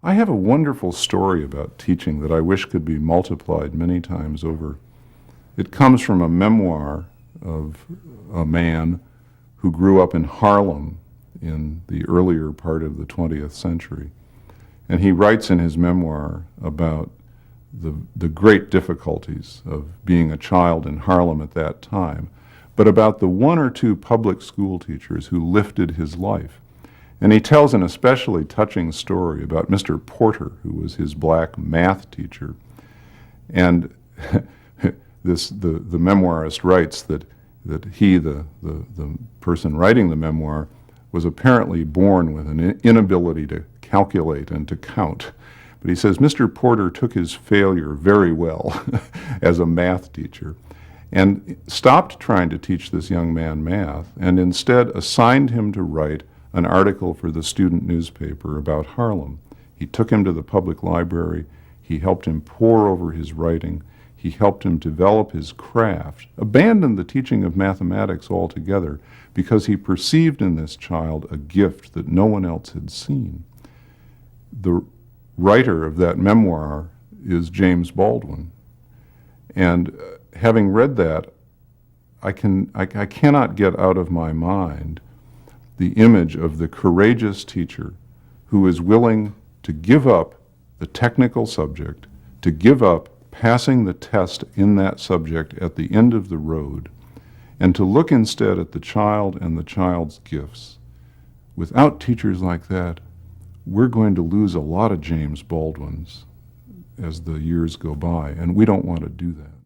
I have a wonderful story about teaching that I wish could be multiplied many times over. It comes from a memoir of a man who grew up in Harlem in the earlier part of the 20th century. And he writes in his memoir about the great difficulties of being a child in Harlem at that time, but about the one or two public school teachers who lifted his life. And he tells an especially touching story about Mr. Porter, who was his black math teacher. And the memoirist writes that he, the person writing the memoir, was apparently born with an inability to calculate and to count. But he says Mr. Porter took his failure very well as a math teacher and stopped trying to teach this young man math and instead assigned him to write an article for the student newspaper about Harlem. He took him to the public library. He helped him pore over his writing. He helped him develop his craft, abandoned the teaching of mathematics altogether because he perceived in this child a gift that no one else had seen. The writer of that memoir is James Baldwin. And having read that, I cannot get out of my mind the image of the courageous teacher who is willing to give up the technical subject, to give up passing the test in that subject at the end of the road, and to look instead at the child and the child's gifts. Without teachers like that, we're going to lose a lot of James Baldwins as the years go by, and we don't want to do that.